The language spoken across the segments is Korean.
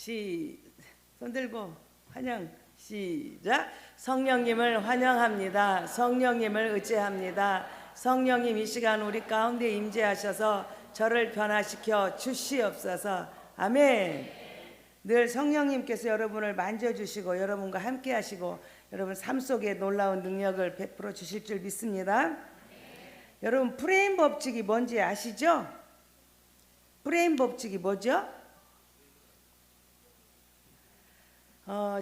손 들고 환영. 시작. 성령님을 환영합니다. 성령님을 의지합니다. 성령님 이 시간 우리 가운데 임재하셔서 저를 변화시켜 주시옵소서. 아멘. 늘 성령님께서 여러분을 만져주시고 여러분과 함께 하시고 여러분 삶 속에 놀라운 능력을 베풀어 주실 줄 믿습니다. 여러분 프레임 법칙이 뭔지 아시죠? 프레임 법칙이 뭐죠?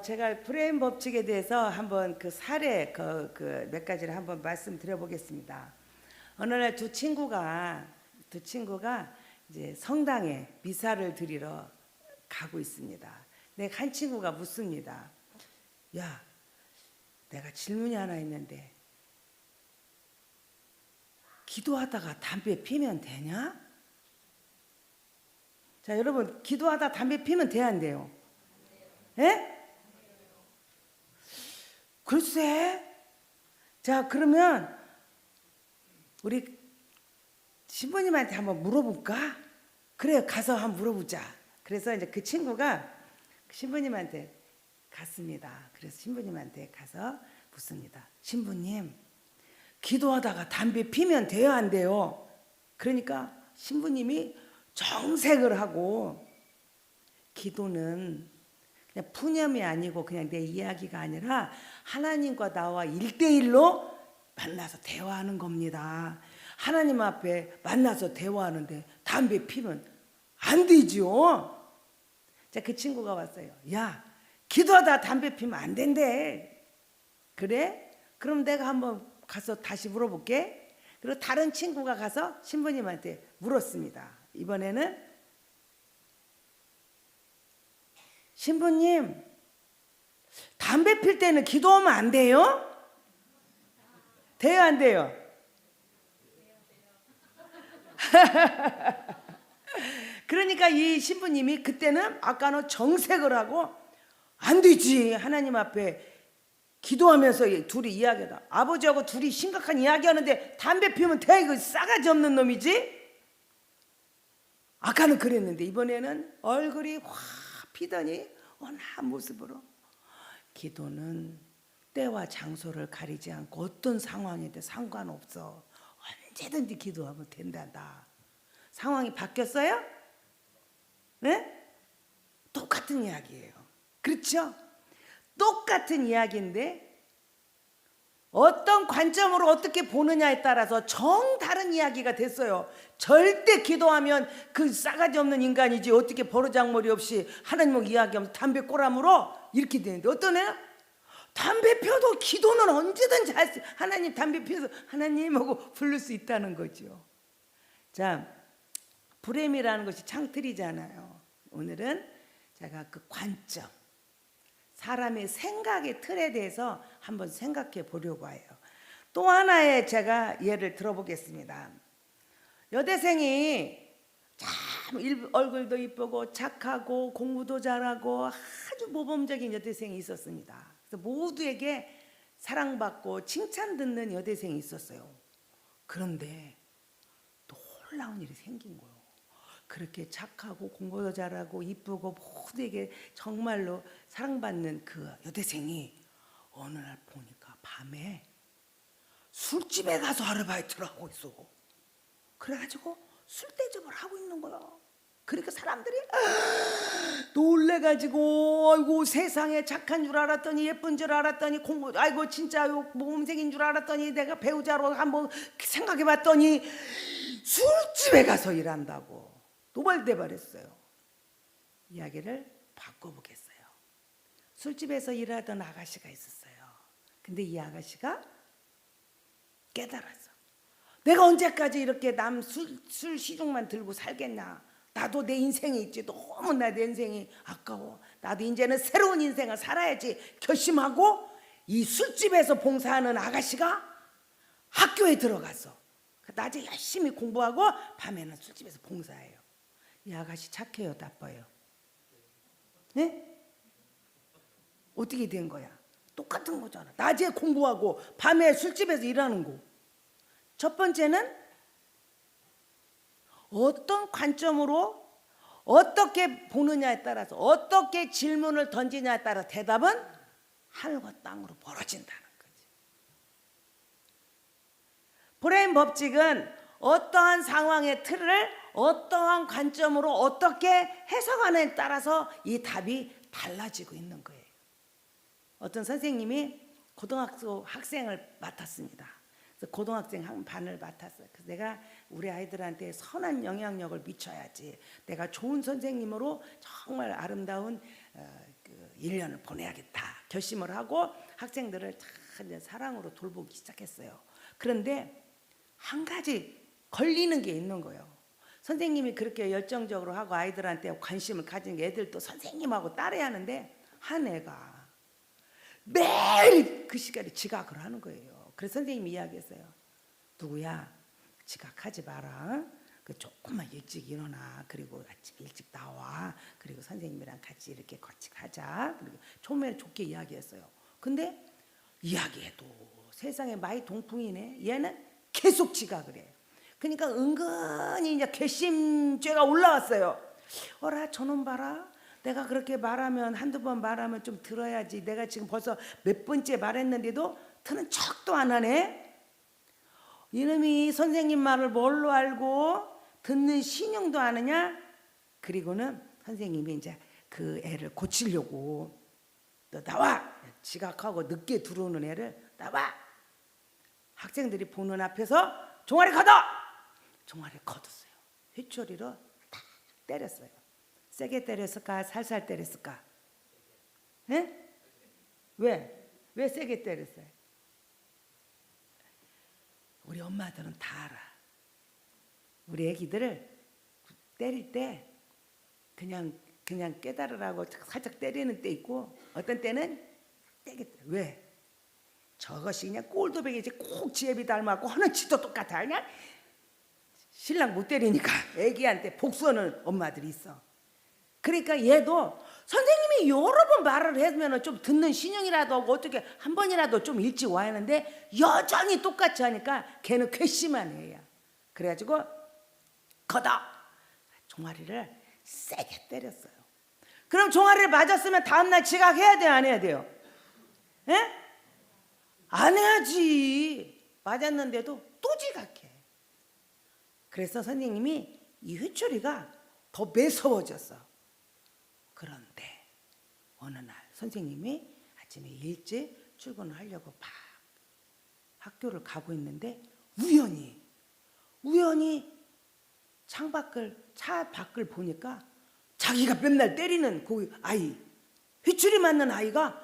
제가 프레임 법칙에 대해서 한번 그 사례 몇 가지를 한번 말씀드려 보겠습니다. 어느 날 두 친구가 이제 성당에 미사를 드리러 가고 있습니다. 근데 한 친구가 묻습니다. 야, 내가 질문이 하나 있는데 기도하다가 담배 피면 되냐? 자, 여러분 기도하다 담배 피면 돼야 안 돼요? 예? 글쎄. 자, 그러면 우리 신부님한테 한번 물어볼까? 그래, 가서 한번 물어보자. 그래서 이제 그 친구가 신부님한테 갔습니다. 그래서 신부님한테 가서 묻습니다. 신부님, 기도하다가 담배 피면 돼요, 안 돼요? 그러니까 신부님이 정색을 하고, 기도는 그냥 푸념이 아니고 그냥 내 이야기가 아니라 하나님과 나와 1대1로 만나서 대화하는 겁니다. 하나님 앞에 만나서 대화하는데 담배 피면 안 되죠. 자, 그 친구가 왔어요. 야, 기도하다 담배 피면 안 된대. 그래? 그럼 내가 한번 가서 다시 물어볼게. 그리고 다른 친구가 가서 신부님한테 물었습니다. 이번에는 신부님, 담배 필 때는 기도하면 안 돼요? 돼요, 안 돼요? 그러니까 이 신부님이 그때는 아까는 정색을 하고 안 되지. 하나님 앞에 기도하면서 둘이 이야기하다. 아버지하고 둘이 심각한 이야기하는데 담배 피우면 돼. 이거 싸가지 없는 놈이지? 아까는 그랬는데 이번에는 얼굴이 확 피더니 온화한 모습으로 기도는 때와 장소를 가리지 않고 어떤 상황에도 상관없어. 언제든지 기도하면 된단다. 상황이 바뀌었어요? 네? 똑같은 이야기예요. 그렇죠? 똑같은 이야기인데 어떤 관점으로 어떻게 보느냐에 따라서 정다른 이야기가 됐어요. 절대 기도하면 그 싸가지 없는 인간이지 어떻게 버르장머리 없이 하나님하고 이야기하면서 담배 꼬라물어? 이렇게 되는데 어떤 애는 담배 펴도 기도는 언제든지 할 수, 하나님 담배 피워서 하나님하고 부를 수 있다는 거죠. 자, 불임이라는 것이 창틀이잖아요. 오늘은 제가 그 관점, 사람의 생각의 틀에 대해서 한번 생각해 보려고 해요. 또 하나의 제가 예를 들어보겠습니다. 여대생이 참 얼굴도 이쁘고 착하고 공부도 잘하고 아주 모범적인 여대생이 있었습니다. 그래서 모두에게 사랑받고 칭찬 듣는 여대생이 있었어요. 그런데 놀라운 일이 생긴 거예요. 그렇게 착하고 공부도 잘하고 이쁘고 모두에게 정말로 사랑받는 그 여대생이 어느 날 보니까 밤에 술집에 가서 아르바이트를 하고 있어. 그래가지고 술 대접을 하고 있는 거야. 그러니까 사람들이 놀래가지고 아이고 세상에 착한 줄 알았더니 예쁜 줄 알았더니 공부 아이고 진짜 모범생인 줄 알았더니 내가 배우자로 한번 생각해봤더니 술집에 가서 일한다고 노발대발했어요. 이야기를 바꿔보겠어요. 술집에서 일하던 아가씨가 있었어요. 근데 이 아가씨가 깨달았어. 내가 언제까지 이렇게 남 술 시중만 들고 살겠나. 나도 내 인생이 있지. 너무 내 인생이 아까워. 나도 이제는 새로운 인생을 살아야지 결심하고 이 술집에서 봉사하는 아가씨가 학교에 들어갔어. 낮에 열심히 공부하고 밤에는 술집에서 봉사해요. 이 아가씨 착해요, 나빠요? 네? 어떻게 된 거야? 똑같은 거잖아. 낮에 공부하고 밤에 술집에서 일하는 거. 첫 번째는 어떤 관점으로 어떻게 보느냐에 따라서, 어떻게 질문을 던지냐에 따라 대답은 하늘과 땅으로 벌어진다는 거지. 브레인 법칙은 어떠한 상황의 틀을 어떠한 관점으로 어떻게 해석하느냐에 따라서 이 답이 달라지고 있는 거예요. 어떤 선생님이 고등학생을 맡았습니다. 그래서 고등학생 한 반을 맡았어요. 그래서 내가 우리 아이들한테 선한 영향력을 미쳐야지, 내가 좋은 선생님으로 정말 아름다운 그 1년을 보내야겠다 결심을 하고 학생들을 다 사랑으로 돌보기 시작했어요. 그런데 한 가지 걸리는 게 있는 거예요. 선생님이 그렇게 열정적으로 하고 아이들한테 관심을 가진 게 애들도 선생님하고 따라야 하는데, 한 애가 매일 그 시간에 지각을 하는 거예요. 그래서 선생님이 이야기했어요. 누구야, 지각하지 마라. 그 조금만 일찍 일어나. 그리고 아침 일찍 나와. 그리고 선생님이랑 같이 이렇게 거치하자. 그리고 처음에는 좋게 이야기했어요. 근데 이야기해도 세상에 많이 동풍이네. 얘는 계속 지각을 해. 그러니까 은근히 이제 괘씸죄가 올라왔어요. 어라 저놈 봐라. 내가 그렇게 말하면 한두 번 말하면 좀 들어야지. 내가 지금 벌써 몇 번째 말했는데도 듣는 척도 안 하네. 이놈이 선생님 말을 뭘로 알고 듣는 신용도 안 하냐. 그리고는 선생님이 이제 그 애를 고치려고, 너 나와. 지각하고 늦게 들어오는 애를 나와. 학생들이 보는 앞에서 종아리 걷어. 종아리를 걷었어요. 휘초리로 탁 때렸어요. 세게 때렸을까 살살 때렸을까? 에? 왜 세게 때렸어요? 우리 엄마들은 다 알아. 우리 애기들을 때릴 때 그냥 깨달으라고 살짝 때리는 때 있고, 어떤 때는 때겠다. 왜? 저것이 그냥 꼴도백이지 꼭 지혜비 닮았고 하는 짓도 똑같아. 그냥 신랑 못 때리니까 애기한테 복수하는 엄마들이 있어. 그러니까 얘도 선생님이 여러 번 말을 해주면 좀 듣는 신용이라도 하고 어떻게 한 번이라도 좀 일찍 와야 하는데 여전히 똑같이 하니까 걔는 괘씸한 애야. 그래가지고 걷어 종아리를 세게 때렸어요. 그럼 종아리를 맞았으면 다음날 지각해야 돼요 안 해야 돼요? 에? 안 해야지. 맞았는데도 또 지각해. 그래서 선생님이 이 회초리가 더 매서워졌어. 그런데 어느 날 선생님이 아침에 일찍 출근을 하려고 막 학교를 가고 있는데 우연히 차 밖을 보니까 자기가 맨날 때리는 그 아이, 회초리 맞는 아이가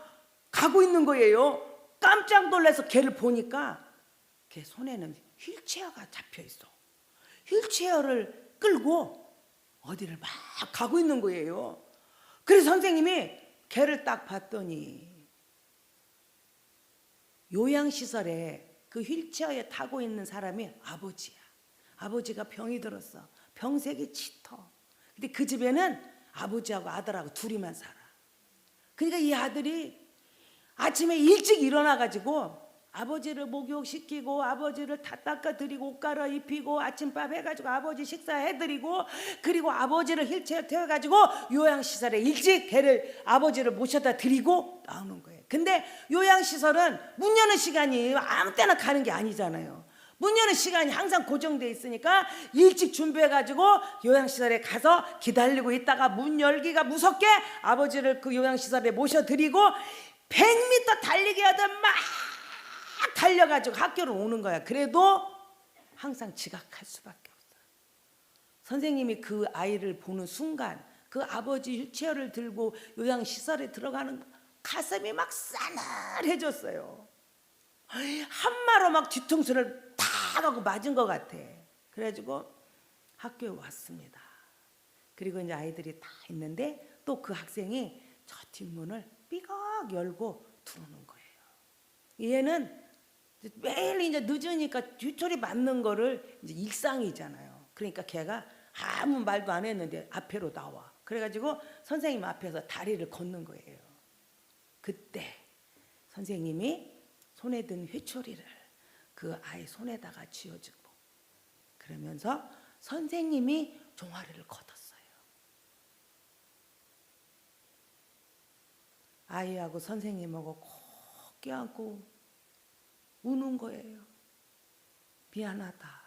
가고 있는 거예요. 깜짝 놀라서 걔를 보니까 걔 손에는 휠체어가 잡혀 있어. 휠체어를 끌고 어디를 막 가고 있는 거예요. 그래서 선생님이 걔를 딱 봤더니 요양시설에 그 휠체어에 타고 있는 사람이 아버지야. 아버지가 병이 들었어. 병색이 짙어. 근데 그 집에는 아버지하고 아들하고 둘이만 살아. 그러니까 이 아들이 아침에 일찍 일어나가지고 아버지를 목욕시키고 아버지를 다 닦아드리고 옷 갈아입히고 아침밥 해가지고 아버지 식사해드리고, 그리고 아버지를 휠체어 태워가지고 요양시설에 일찍 걔를 아버지를 모셔다 드리고 나오는 거예요. 근데 요양시설은 문 여는 시간이 아무 때나 가는 게 아니잖아요. 문 여는 시간이 항상 고정돼 있으니까 일찍 준비해가지고 요양시설에 가서 기다리고 있다가 문 열기가 무섭게 아버지를 그 요양시설에 모셔드리고 100m 달리기 하다 막 달려가지고 학교를 오는 거야. 그래도 항상 지각할 수밖에 없어요. 선생님이 그 아이를 보는 순간 그 아버지 휠체어를 들고 요양시설에 들어가는 가슴이 막 싸늘해졌어요. 한마로 막 뒤통수를 탁 하고 맞은 것 같아. 그래가지고 학교에 왔습니다. 그리고 이제 아이들이 다 있는데 또 그 학생이 저 뒷문을 삐걱 열고 들어오는 거예요. 얘는 매일 이제 늦으니까 뒤처리 맞는 거를 이제 일상이잖아요. 그러니까 걔가 아무 말도 안 했는데 앞으로 나와. 그래가지고 선생님 앞에서 다리를 걷는 거예요. 그때 선생님이 손에 든 회초리를 그 아이 손에다가 쥐어주고 그러면서 선생님이 종아리를 걷었어요. 아이하고 선생님하고 꼭 껴안고 우는 거예요. 미안하다.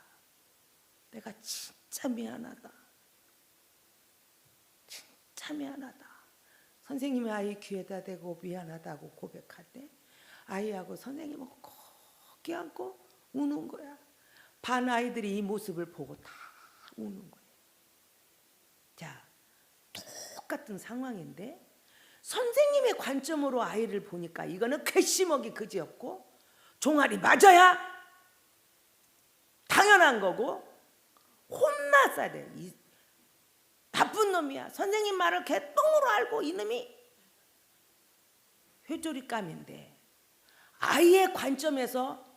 내가 진짜 미안하다. 진짜 미안하다. 선생님이 아이 귀에다 대고 미안하다고 고백할 때 아이하고 선생님하고 꼭 껴안고 우는 거야. 반 아이들이 이 모습을 보고 다 우는 거예요. 자, 똑같은 상황인데 선생님의 관점으로 아이를 보니까 이거는 괘씸하기 그지없고 종아리 맞아야 당연한 거고 혼났어야 돼. 이 나쁜 놈이야. 선생님 말을 개똥으로 알고 이놈이 회조리감인데 아이의 관점에서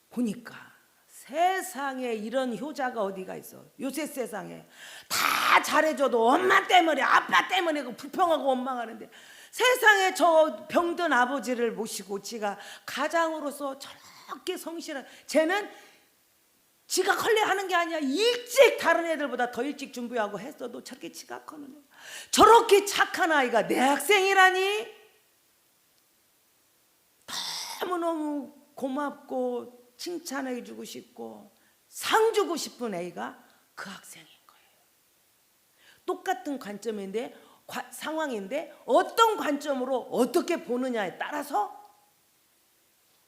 보니까 세상에 이런 효자가 어디가 있어. 요새 세상에 다 잘해줘도 엄마 때문에 아빠 때문에 불평하고 원망하는데 세상에 저 병든 아버지를 모시고 지가 가장으로서 저렇게 성실한 쟤는 지가 걸레하는 게 아니야. 일찍 다른 애들보다 더 일찍 준비하고 했어도 저렇게 지각하는 애. 저렇게 착한 아이가 내 학생이라니. 너무너무 고맙고 칭찬해 주고 싶고 상 주고 싶은 애가 그 학생인 거예요. 똑같은 관점인데 상황인데 어떤 관점으로 어떻게 보느냐에 따라서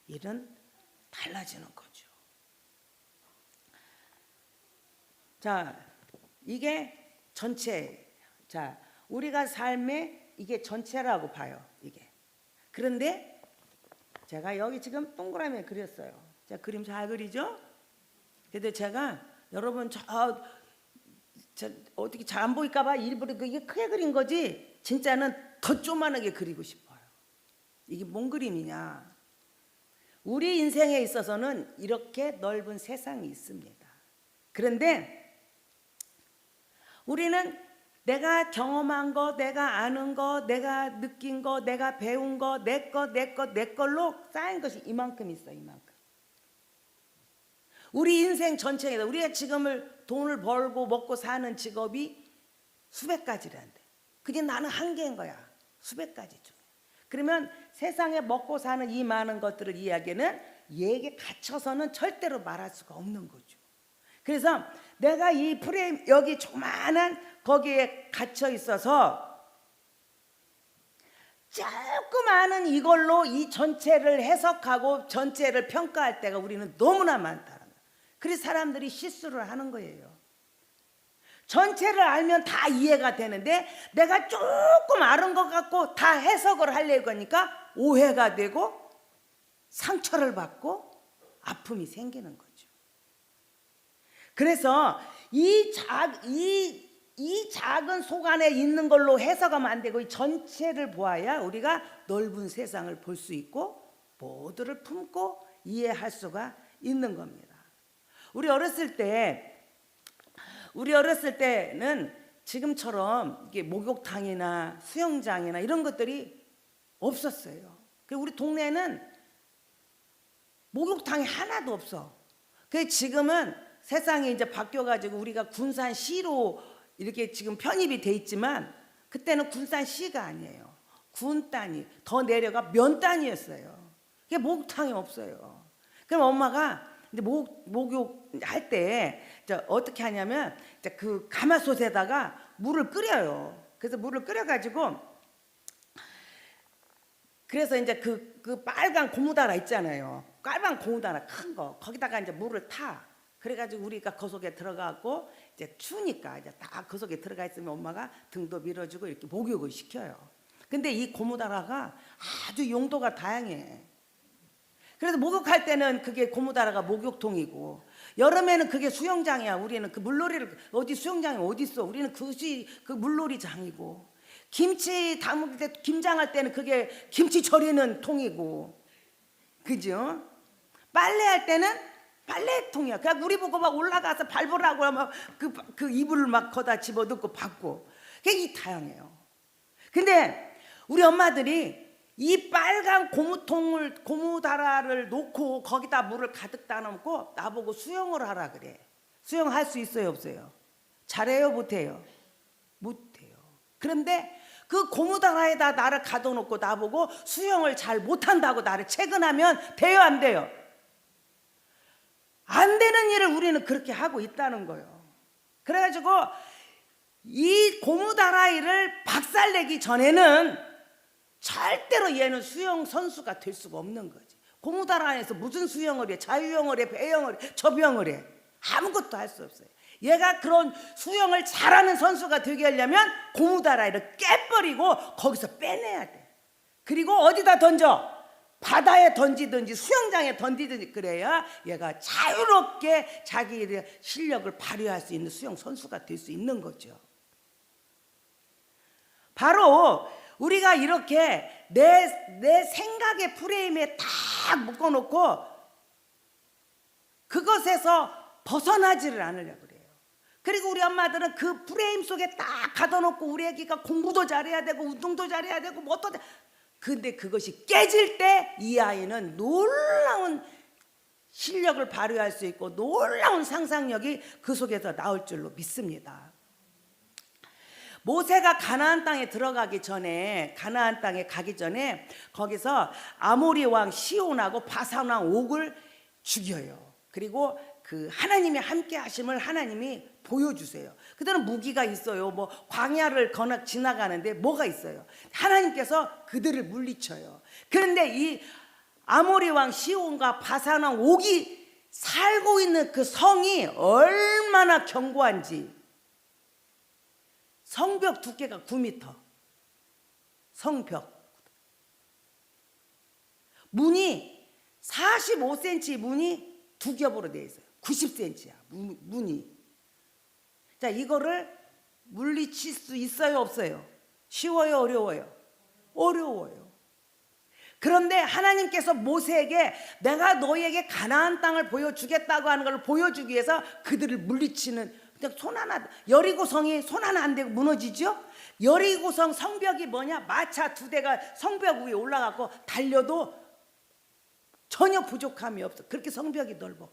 일은 달라지는 거죠. 자, 이게 전체. 자, 우리가 삶의 이게 전체라고 봐요. 이게. 그런데 제가 여기 지금 동그라미 그렸어요. 자, 그림 잘 그리죠? 근데 제가 여러분 저 어떻게 잘 안 보일까봐 일부러 이게 크게 그린 거지 진짜는 더 조그만하게 그리고 싶어요. 이게 뭔 그림이냐? 우리 인생에 있어서는 이렇게 넓은 세상이 있습니다. 그런데 우리는 내가 경험한 거, 내가 아는 거, 내가 느낀 거, 내가 배운 거, 내 걸로 쌓인 것이 이만큼 있어, 이만큼. 우리 인생 전체에서 우리가 지금을 돈을 벌고 먹고 사는 직업이 수백 가지란데 그게 나는 한 개인 거야. 수백 가지 중에. 그러면 세상에 먹고 사는 이 많은 것들을 이야기는 얘에게 갇혀서는 절대로 말할 수가 없는 거죠. 그래서 내가 이 프레임 여기 조그만한 거기에 갇혀 있어서 조그마한 이걸로 이 전체를 해석하고 전체를 평가할 때가 우리는 너무나 많다. 그래서 사람들이 실수를 하는 거예요. 전체를 알면 다 이해가 되는데 내가 조금 아는 것 같고 다 해석을 하려고 하니까 오해가 되고 상처를 받고 아픔이 생기는 거죠. 그래서 이 작은 속 안에 있는 걸로 해석하면 안 되고 이 전체를 보아야 우리가 넓은 세상을 볼 수 있고 모두를 품고 이해할 수가 있는 겁니다. 우리 어렸을 때는 지금처럼 이게 목욕탕이나 수영장이나 이런 것들이 없었어요. 우리 동네에는 목욕탕이 하나도 없어. 지금은 세상이 이제 바뀌어가지고 우리가 군산시로 이렇게 지금 편입이 돼 있지만 그때는 군산시가 아니에요. 군 단위, 더 내려가 면 단위였어요. 그게 목욕탕이 없어요. 그럼 엄마가 이제 목욕할 때 어떻게 하냐면 그 가마솥에다가 물을 끓여요. 그래서 물을 끓여가지고 그래서 이제 그 빨간 고무다라 있잖아요. 빨간 고무다라 큰 거 거기다가 이제 물을 타. 그래가지고 우리가 그 속에 들어가고 이제 추우니까 이제 딱 그 속에 들어가 있으면 엄마가 등도 밀어주고 이렇게 목욕을 시켜요. 근데 이 고무다라가 아주 용도가 다양해. 그래서 목욕할 때는 그게 고무다라가 목욕통이고 여름에는 그게 수영장이야. 우리는 그 물놀이를 어디 수영장이 어디 있어? 우리는 그 물놀이장이고 김치 담을 때 김장할 때는 그게 김치 절이는 통이고 그죠? 빨래할 때는 빨래통이야. 그냥 우리 보고 막 올라가서 밟으라고 하면 그 이불을 막 거다 집어넣고 받고 그게 다양해요. 근데 우리 엄마들이 이 빨간 고무다라를 놓고 거기다 물을 가득 따놓고 나보고 수영을 하라 그래. 수영할 수 있어요 없어요? 잘해요 못해요? 못해요. 그런데 그 고무다라에다 나를 가둬놓고 나보고 수영을 잘 못한다고 나를 체근하면 돼요, 안 돼요? 안 되는 일을 우리는 그렇게 하고 있다는 거예요. 그래가지고 이 고무다라이를 박살내기 전에는 절대로 얘는 수영 선수가 될 수가 없는 거지. 고무다라이에서 무슨 수영을 해? 자유형을 해? 배영을 해? 접영을 해? 아무것도 할 수 없어요. 얘가 그런 수영을 잘하는 선수가 되게 하려면 고무다라이를 깨버리고 거기서 빼내야 돼. 그리고 어디다 던져? 바다에 던지든지 수영장에 던지든지 그래야 얘가 자유롭게 자기의 실력을 발휘할 수 있는 수영 선수가 될 수 있는 거죠. 바로 우리가 이렇게 내 생각의 프레임에 딱 묶어놓고 그것에서 벗어나지를 않으려고 그래요. 그리고 우리 엄마들은 그 프레임 속에 딱 가둬놓고 우리 애기가 공부도 잘해야 되고 운동도 잘해야 되고 뭐 어떠. 근데 그것이 깨질 때 이 아이는 놀라운 실력을 발휘할 수 있고 놀라운 상상력이 그 속에서 나올 줄로 믿습니다. 모세가 가나안 땅에 들어가기 전에, 가나안 땅에 가기 전에 거기서 아모리 왕 시온하고 바산 왕 옥을 죽여요. 그리고 그 하나님의 함께 하심을 하나님이 보여주세요. 그들은 무기가 있어요. 뭐 광야를 지나가는데 뭐가 있어요? 하나님께서 그들을 물리쳐요. 그런데 이 아모리 왕 시온과 바산 왕 옥이 살고 있는 그 성이 얼마나 견고한지. 성벽 두께가 9m. 성벽. 문이 45cm 문이 두 겹으로 되어 있어요. 90cm야 문이. 자, 이거를 물리칠 수 있어요, 없어요? 쉬워요, 어려워요? 어려워요. 그런데 하나님께서 모세에게 내가 너희에게 가나안 땅을 보여주겠다고 하는 걸 보여주기 위해서 그들을 물리치는, 그냥 손 하나, 여리고성이 손 하나 안 대고 무너지죠? 여리고성 성벽이 뭐냐? 마차 2대가 성벽 위에 올라가고 달려도 전혀 부족함이 없어. 그렇게 성벽이 넓어.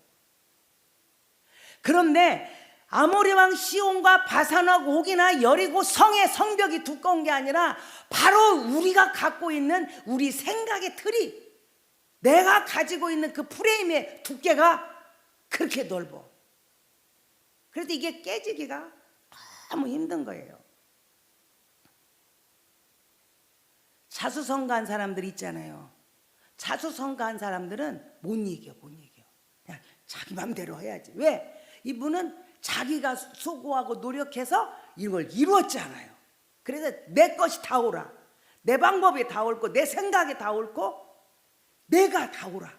그런데 아모리 왕 시온과 바산 왕 옥이나 여리고 성의 성벽이 두꺼운 게 아니라 바로 우리가 갖고 있는 우리 생각의 틀이, 내가 가지고 있는 그 프레임의 두께가 그렇게 넓어. 그래서 이게 깨지기가 너무 힘든 거예요. 자수성가한 사람들 있잖아요. 자수성가한 사람들은 못 이겨. 그냥 자기 맘대로 해야지. 왜? 이분은 자기가 수고하고 노력해서 이걸 이루었잖아요. 그래서 내 것이 다 옳아. 내 방법이 다 옳고 내 생각이 다 옳고 내가 다 옳아.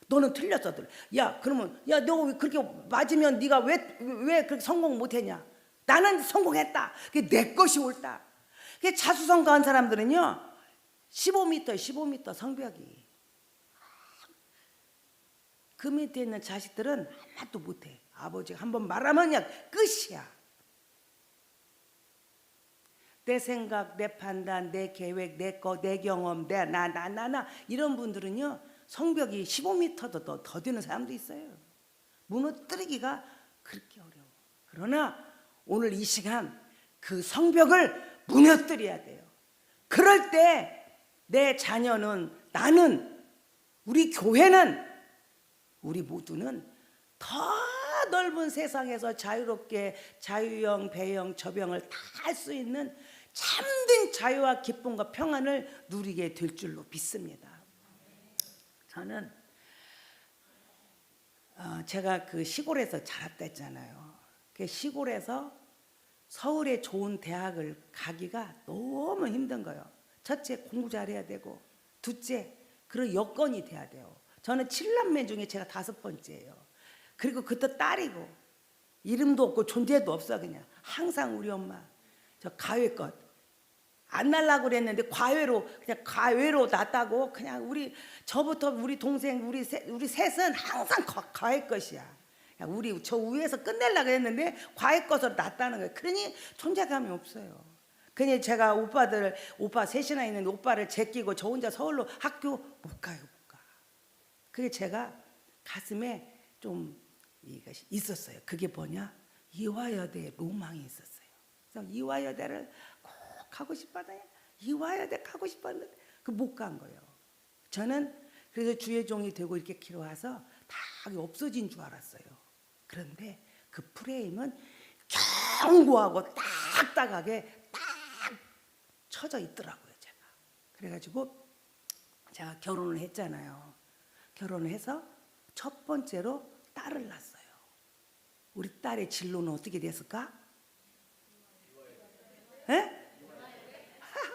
너는 틀렸어. 야, 그러면 야, 너 그렇게 맞으면 네가 왜 그렇게 성공 못했냐? 나는 성공했다. 그게 내 것이 옳다. 그게 자수성가한 사람들은요, 15m 성벽이. 그 밑에 있는 자식들은 하나도 못해. 아버지가 한번 말하면 그냥 끝이야. 내 생각, 내 판단, 내 계획, 내 거, 내 경험, 나 이런 분들은요, 성벽이 15m도 더 되는 사람도 있어요. 무너뜨리기가 그렇게 어려워. 그러나 오늘 이 시간 그 성벽을 무너뜨려야 돼요. 그럴 때 내 자녀는, 나는, 우리 교회는, 우리 모두는 더 넓은 세상에서 자유롭게 자유형, 배영, 접영을 다 할 수 있는 참된 자유와 기쁨과 평안을 누리게 될 줄로 믿습니다. 저는 제가 그 시골에서 자랐다 했잖아요. 그 시골에서 서울의 좋은 대학을 가기가 너무 힘든 거예요. 첫째, 공부 잘해야 되고, 둘째, 그런 여건이 돼야 돼요. 저는 7남매 중에 제가 5번째예요. 그리고 그때 딸이고 이름도 없고 존재도 없어. 그냥 항상 우리 엄마 저 가외것 안 날라고 그랬는데 그냥 과외로 났다고. 그냥 저부터 우리 동생 우리 셋은 항상 과외 것이야. 우리 저 위에서 끝내려고 했는데 과외 것으로 났다는 거예요. 그러니 존재감이 없어요. 그냥 제가 오빠 셋이나 있는데 오빠를 제끼고 저 혼자 서울로 학교 못 가요. 그게 제가 가슴에 좀 이것이 있었어요. 그게 뭐냐? 이화여대에 로망이 있었어요. 그래서 이화여대를 꼭 가고 싶었더니 이화여대 가고 싶었는데 그 못 간 거예요. 저는 그래서 주의 종이 되고 이렇게 길어와서 다 없어진 줄 알았어요. 그런데 그 프레임은 견고하고 딱딱하게 딱 쳐져 있더라고요, 제가. 그래가지고 제가 결혼을 했잖아요. 결혼을 해서 첫 번째로 딸을 낳았어요. 우리 딸의 진로는 어떻게 됐을까? 에?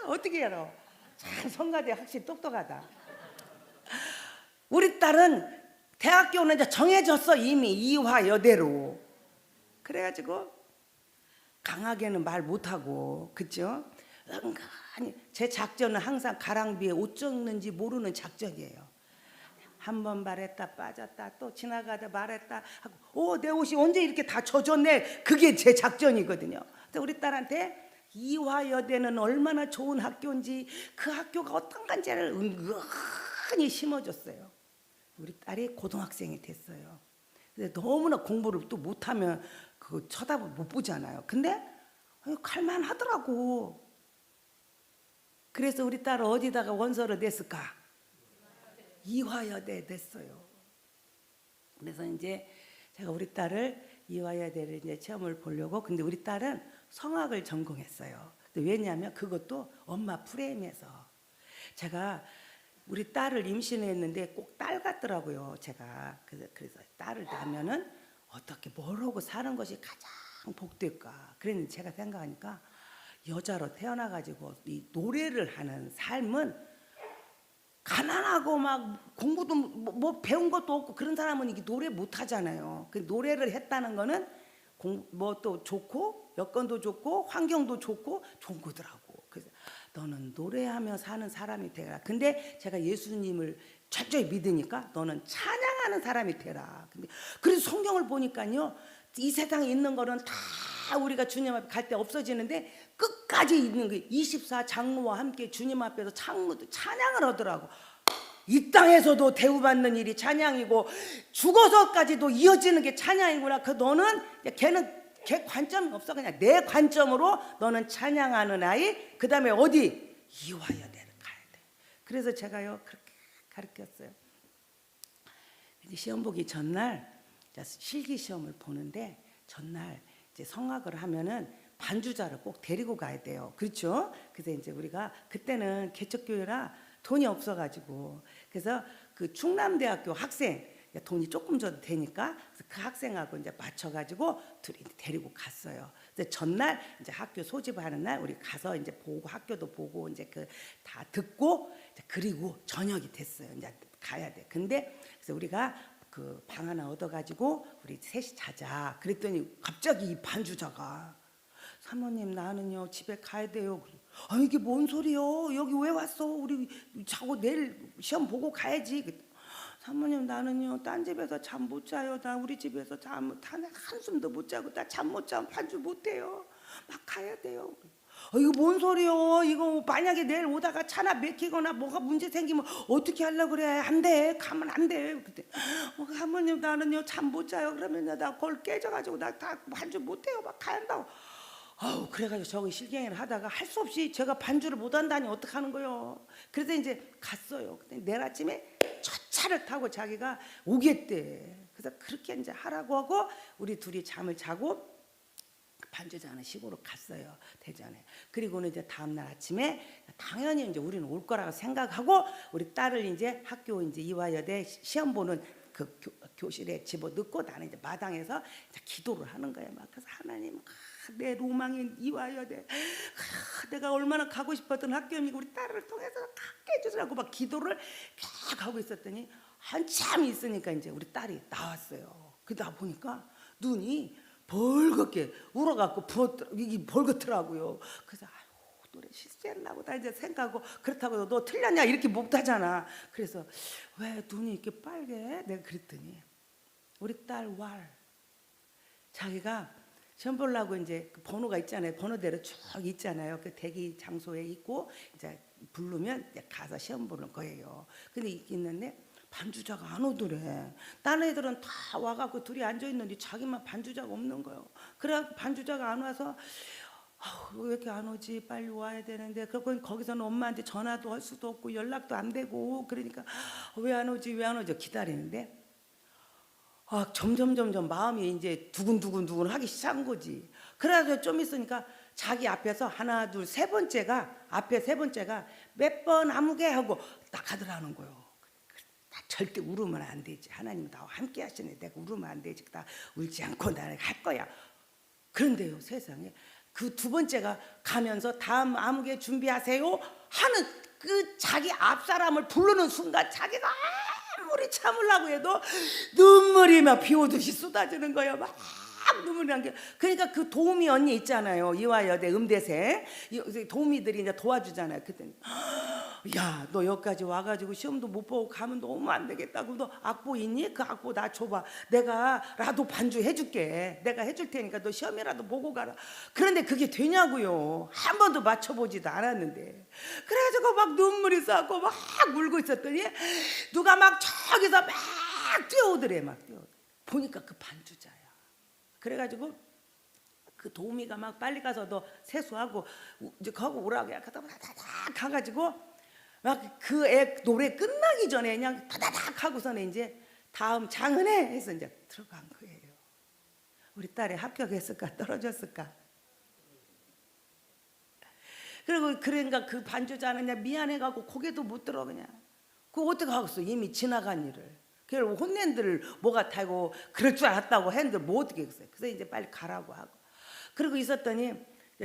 어떻게 알아? 참 성가대 확실히 똑똑하다. 우리 딸은 대학교는 이제 정해졌어. 이미 이화여대로. 그래가지고 강하게는 말 못하고, 그죠? 은근히 제 작전은 항상 가랑비에 옷 적는지 모르는 작전이에요. 한 번 말했다 빠졌다 또 지나가다 말했다 하고 내 옷이 언제 이렇게 다 젖었네. 그게 제 작전이거든요. 그래서 우리 딸한테 이화여대는 얼마나 좋은 학교인지 그 학교가 어떤 건지를 은근히 심어줬어요. 우리 딸이 고등학생이 됐어요. 근데 너무나 공부를 또 못하면 그 쳐다보면 못 보잖아요. 근데 갈만하더라고. 그래서 우리 딸은 어디다가 원서를 냈을까? 이화여대 됐어요. 그래서 이제 제가 우리 딸을 이화여대를 이제 시험을 보려고. 근데 우리 딸은 성악을 전공했어요. 왜냐하면 그것도 엄마 프레임에서 제가 우리 딸을 임신했는데 꼭 딸 같더라고요. 제가 그래서 딸을 낳으면은 어떻게 뭘 하고 사는 것이 가장 복될까? 그랬는데 제가 생각하니까 여자로 태어나가지고 이 노래를 하는 삶은 가난하고 막 공부도 뭐 배운 것도 없고 그런 사람은 이게 노래 못 하잖아요. 그 노래를 했다는 거는 뭐 또 좋고 여건도 좋고 환경도 좋고 좋은 거더라고. 그래서 너는 노래하며 사는 사람이 되라. 근데 제가 예수님을 철저히 믿으니까 너는 찬양하는 사람이 되라. 근데 그래서 성경을 보니까요, 이 세상에 있는 거는 다 우리가 주님 앞에 갈 때 없어지는데 끝까지 있는 게 24장로와 함께 주님 앞에서 찬양을 하더라고. 이 땅에서도 대우받는 일이 찬양이고 죽어서까지도 이어지는 게 찬양이구나. 그 너는 걔 관점이 없어. 그냥 내 관점으로 너는 찬양하는 아이. 그 다음에 어디? 이화여대를 가야 돼. 그래서 제가요 그렇게 가르쳤어요. 시험 보기 전날 실기 시험을 보는데 전날 이제 성악을 하면은 반주자를 꼭 데리고 가야 돼요. 그렇죠? 그래서 이제 우리가 그때는 개척교회라 돈이 없어가지고 그래서 그 충남대학교 학생 돈이 조금 줘도 되니까 그래서 그 학생하고 이제 맞춰가지고 둘이 데리고 갔어요. 그래서 전날 이제 학교 소집하는 날 우리 가서 이제 보고 학교도 보고 이제 그 다 듣고 이제 그리고 저녁이 됐어요. 이제 가야 돼. 근데 그래서 우리가 그 방 하나 얻어가지고 우리 셋이 자자. 그랬더니 갑자기 이 반주자가 사모님 나는요 집에 가야 돼요. 아 이게 뭔 소리요? 여기 왜 왔어? 우리 자고 내일 시험 보고 가야지. 사모님 나는요 딴 집에서 잠 못 자요. 나 우리 집에서 한숨도 못 자고 나 잠 못 자면 반주 못 해요. 막 가야 돼요. 이거 뭔 소리요? 이거 만약에 내일 오다가 차나 막히거나 뭐가 문제 생기면 어떻게 하려고 그래? 안 돼. 가면 안 돼. 그때 사모님 나는요 잠 못 자요. 그러면 나 거울 깨져가지고 나 다 반주 못 해요. 막 가야 한다고. 그래가지고 저기 실갱이를 하다가 할 수 없이 제가 반주를 못 한다니 어떡하는 거요. 그래서 이제 갔어요. 근데 내일 아침에 첫 차를 타고 자기가 오겠대. 그래서 그렇게 이제 하라고 하고 우리 둘이 잠을 자고 반주자는 시골로 갔어요. 대전에. 그리고는 이제 다음날 아침에 당연히 이제 우리는 올 거라고 생각하고 우리 딸을 이제 학교 이제 이화여대 시험 보는 그 교실에 집어넣고 나는 이제 마당에서 이제 기도를 하는 거예요. 막 그래서 하나님 내 로망인 이화여대 내가 얼마나 가고 싶었던 학교입니까? 우리 딸을 통해서 갖게 해주시라고 막 기도를 막 하고 있었더니 한참 있으니까 이제 우리 딸이 나왔어요. 그러다 보니까 눈이 벌겋게 울어갖고 이게 벌겋더라고요. 그래서 노래 실수했나 보다 이제 생각하고 그렇다고 너 틀렸냐 이렇게 못하잖아. 그래서 왜 눈이 이렇게 빨개? 내가 그랬더니 우리 딸 왈 자기가 시험 보려고 이제 그 번호가 있잖아요. 번호대로 쭉 있잖아요. 그 대기 장소에 있고 이제 부르면 이제 가서 시험 보는 거예요. 근데 있는데 반주자가 안 오더래. 다른 애들은 다 와갖고 둘이 앉아있는데 자기만 반주자가 없는 거예요. 그래 반주자가 안 와서 왜 이렇게 안 오지? 빨리 와야 되는데. 그리고 거기서는 엄마한테 전화도 할 수도 없고 연락도 안 되고 그러니까 왜 안 오지? 왜 안 오지? 기다리는데 점점 마음이 이제 두근두근 하기 시작한 거지. 그래서 좀 있으니까 자기 앞에서 하나 둘 세 번째가 앞에 세 번째가 몇 번 아무개 하고 딱 하더라는 거요. 나 절대 울으면 안 되지. 하나님 나와 함께 하시네. 내가 울으면 안 되지. 나 울지 않고 나는 할 거야. 그런데요, 세상에 그 두 번째가 가면서 다음 아무개 준비하세요 하는 그 자기 앞 사람을 부르는 순간 자기가 아무리 참으려고 해도 눈물이 막 비 오듯이 쏟아지는 거예요. 막 눈물이 난 게. 그러니까 그 도우미 언니 있잖아요. 이화여대 음대생 도우미들이 이제 도와주잖아요. 그랬더니 야, 너 여기까지 와가지고 시험도 못 보고 가면 너무 안 되겠다. 그럼 너 악보 있니? 그 악보 나 줘봐. 내가 라도 반주 해줄게. 내가 해줄 테니까 너 시험이라도 보고 가라. 그런데 그게 되냐고요. 한 번도 맞춰보지도 않았는데. 그래가지고 막 눈물이 쏟고 막 울고 있었더니 누가 막 저기서 막 뛰어오더래. 막 뛰어오더래. 보니까 그 반주자야. 그래가지고 그 도우미가 막 빨리 가서 너 세수하고 이제 거기 오라고 하다가 다다닥 가가지고 막 그 애 노래 끝나기 전에 그냥 다다닥 하고서는 이제 다음 장은혜 해서 이제 들어간 거예요. 우리 딸이 합격했을까 떨어졌을까? 그리고 그러니까 그 반주자는 그냥 미안해가고 고개도 못 들어 그냥. 그거 어떻게 하겠어? 이미 지나간 일을. 그걸 혼낸들 뭐가 타고 그럴 줄 알았다고 했는데 뭐 어떻게 했어요? 그래서 이제 빨리 가라고 하고. 그리고 있었더니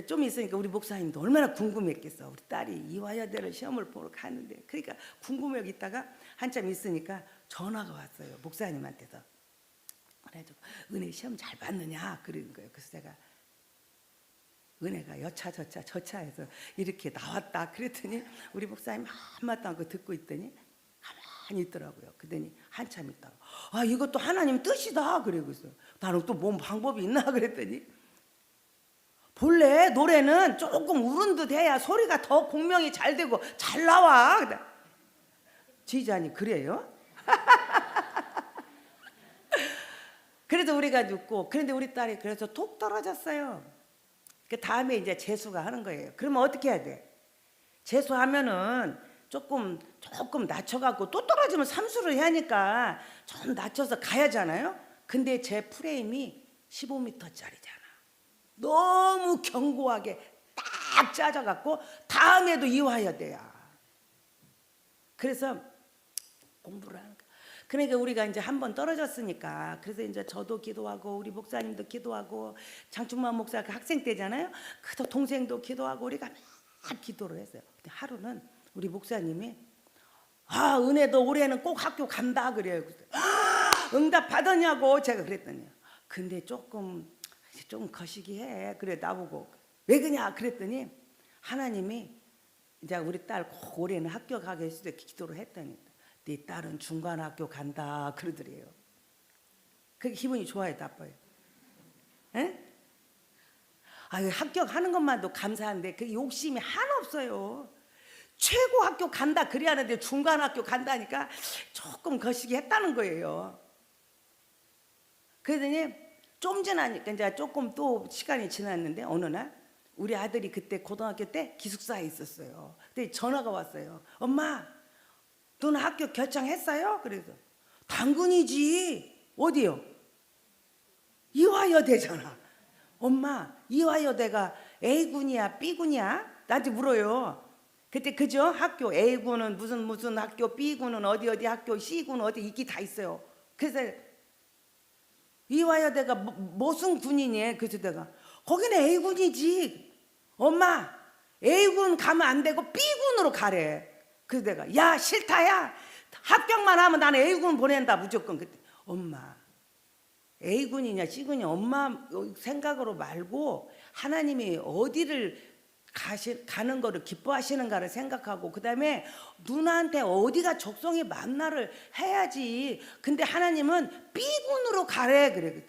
좀 있으니까 우리 목사님도 얼마나 궁금했겠어. 우리 딸이 이화여대를 시험을 보러 가는데. 그러니까 궁금해 있다가 한참 있으니까 전화가 왔어요. 목사님한테서. 그래가지고 은혜 시험 잘 봤느냐 그러는 거예요. 그래서 제가 은혜가 저차 해서 이렇게 나왔다 그랬더니 우리 목사님 한마디 안 듣고 있더니 가만히 있더라고요. 그랬더니 한참 있다가 이것도 하나님 뜻이다 그러고 있어요. 나는 또 뭔 방법이 있나 그랬더니 본래 노래는 조금 울은 듯 해야 소리가 더 공명이 잘 되고 잘 나와. 지휘자님 그래요? 그래서 우리가 듣고 그런데 우리 딸이 그래서 톡 떨어졌어요. 그 다음에 이제 재수가 하는 거예요. 그러면 어떻게 해야 돼? 재수하면은 조금 낮춰갖고 또 떨어지면 삼수를 해야 하니까 좀 낮춰서 가야잖아요. 근데 제 프레임이 15m짜리잖아. 너무 견고하게 딱 짜져갖고 다음에도 이화여대야. 그래서 공부를 하는 거야. 그러니까 우리가 이제 한 번 떨어졌으니까 그래서 이제 저도 기도하고 우리 목사님도 기도하고 장충만 목사가 학생 때잖아요. 그 동생도 기도하고 우리가 막 기도를 했어요. 근데 하루는 우리 목사님이 은혜 너 올해는 꼭 학교 간다 그래요. 응답 받았냐고 제가 그랬더니 근데 조금 거시기해. 그래 나보고 왜 그냐 그랬더니 하나님이 이제 우리 딸 꼭 올해는 학교 가게 해주되 기도를 했더니 네 딸은 중간학교 간다 그러더래요. 그게 기분이 좋아요 나빠요? 에? 합격하는 것만도 감사한데 그 욕심이 하나 없어요. 최고 학교 간다 그래야 하는데 중간학교 간다니까 조금 거시기 했다는 거예요. 그러더니 좀 지나니까 이제 조금 또 시간이 지났는데 어느 날 우리 아들이 그때 고등학교 때 기숙사에 있었어요. 근데 전화가 왔어요. 엄마 너는 학교 결정했어요? 그래서 당근이지. 어디요? 이화여대잖아. 엄마 이화여대가 A군이야 B군이야? 나한테 물어요. 그때 그죠? 학교 A군은 무슨 학교, B군은 어디 학교, C군 어디 있기 다 있어요. 그래서 이화여대가 무슨 군이니? 그래서 내가 거기는 A군이지. 엄마 A군 가면 안 되고 B군으로 가래. 그래서 내가 야 싫다야. 합격만 하면 나는 A군 보낸다 무조건. 그때 엄마 A군이냐 C군이냐 엄마 생각으로 말고 하나님이 어디를 가는 거를 기뻐하시는가를 생각하고 그 다음에 누나한테 어디가 적성이 맞나를 해야지. 근데 하나님은 B군으로 가래 그래.